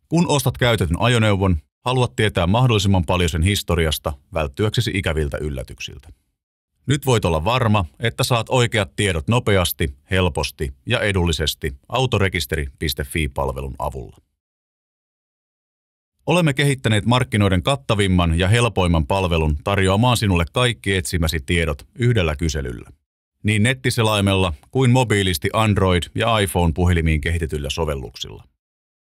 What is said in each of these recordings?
Kun ostat käytetyn ajoneuvon, haluat tietää mahdollisimman paljon sen historiasta välttyäksesi ikäviltä yllätyksiltä. Nyt voit olla varma, että saat oikeat tiedot nopeasti, helposti ja edullisesti autorekisteri.fi-palvelun avulla. Olemme kehittäneet markkinoiden kattavimman ja helpoimman palvelun tarjoamaan sinulle kaikki etsimäsi tiedot yhdellä kyselyllä. Niin nettiselaimella kuin mobiilisti Android- ja iPhone-puhelimiin kehitetyillä sovelluksilla.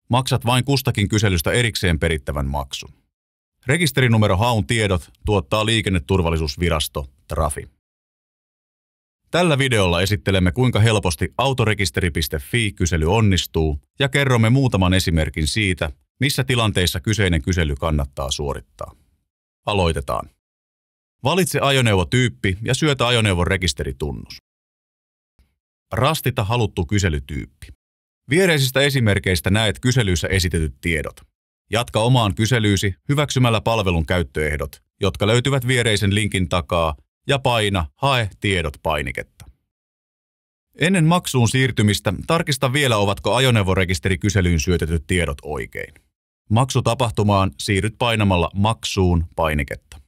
Maksat vain kustakin kyselystä erikseen perittävän maksun. Rekisterinumero-haun tiedot tuottaa Liikenneturvallisuusvirasto Trafi. Tällä videolla esittelemme, kuinka helposti autorekisteri.fi-kysely onnistuu ja kerromme muutaman esimerkin siitä, missä tilanteissa kyseinen kysely kannattaa suorittaa. Aloitetaan. Valitse ajoneuvotyyppi ja syötä ajoneuvon rekisteritunnus. Rastita haluttu kyselytyyppi. Viereisistä esimerkeistä näet kyselyissä esitetyt tiedot. Jatka omaan kyselyysi hyväksymällä palvelun käyttöehdot, jotka löytyvät viereisen linkin takaa, ja paina Hae tiedot -painiketta. Ennen maksuun siirtymistä tarkista vielä, ovatko ajoneuvorekisterikyselyyn syötetyt tiedot oikein. Maksutapahtumaan siirryt painamalla Maksuun -painiketta.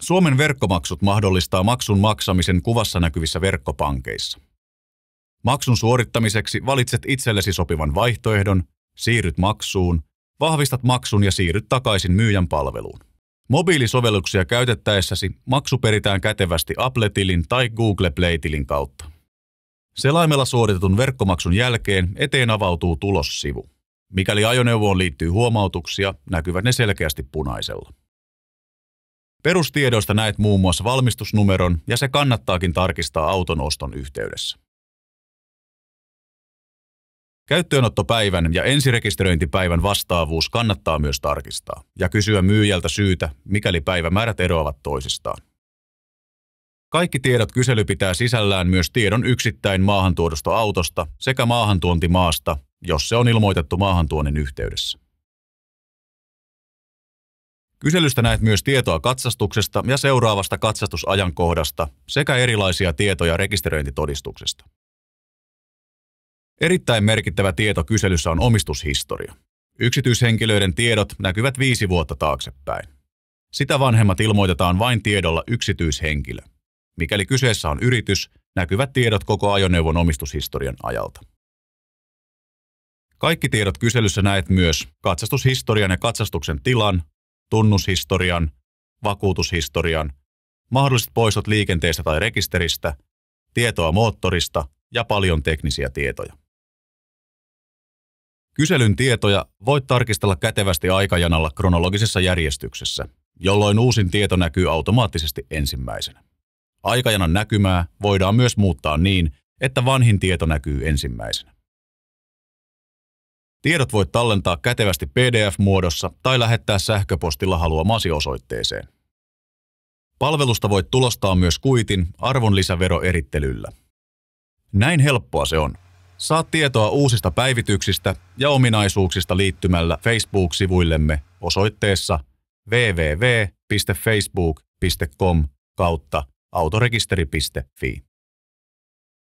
Suomen verkkomaksut mahdollistaa maksun maksamisen kuvassa näkyvissä verkkopankeissa. Maksun suorittamiseksi valitset itsellesi sopivan vaihtoehdon, siirryt maksuun, vahvistat maksun ja siirryt takaisin myyjän palveluun. Mobiilisovelluksia käytettäessäsi maksu peritään kätevästi Apple-tilin tai Google Play-tilin kautta. Selaimella suoritetun verkkomaksun jälkeen eteen avautuu tulossivu. Mikäli ajoneuvoon liittyy huomautuksia, näkyvät ne selkeästi punaisella. Perustiedoista näet muun muassa valmistusnumeron ja se kannattaakin tarkistaa auton oston yhteydessä. Käyttöönottopäivän ja ensirekisteröintipäivän vastaavuus kannattaa myös tarkistaa ja kysyä myyjältä syytä, mikäli päivämäärät eroavat toisistaan. Kaikki tiedot kysely pitää sisällään myös tiedon yksittäin maahantuodusta autosta sekä maahantuontimaasta, jos se on ilmoitettu maahantuonnin yhteydessä. Kyselystä näet myös tietoa katsastuksesta ja seuraavasta katsastusajankohdasta sekä erilaisia tietoja rekisteröintitodistuksesta. Erittäin merkittävä tieto kyselyssä on omistushistoria. Yksityishenkilöiden tiedot näkyvät 5 vuotta taaksepäin. Sitä vanhemmat ilmoitetaan vain tiedolla yksityishenkilö. Mikäli kyseessä on yritys, näkyvät tiedot koko ajoneuvon omistushistorian ajalta. Kaikki tiedot kyselyssä näet myös katsastushistorian ja katsastuksen tilan, tunnushistorian, vakuutushistorian, mahdolliset poistot liikenteestä tai rekisteristä, tietoa moottorista ja paljon teknisiä tietoja. Kyselyn tietoja voit tarkistella kätevästi aikajanalla kronologisessa järjestyksessä, jolloin uusin tieto näkyy automaattisesti ensimmäisenä. Aikajanan näkymää voidaan myös muuttaa niin, että vanhin tieto näkyy ensimmäisenä. Tiedot voit tallentaa kätevästi PDF-muodossa tai lähettää sähköpostilla haluamaasi osoitteeseen. Palvelusta voit tulostaa myös kuitin arvonlisäveroerittelyllä. Näin helppoa se on. Saat tietoa uusista päivityksistä ja ominaisuuksista liittymällä Facebook-sivuillemme osoitteessa www.facebook.com/autorekisteri.fi.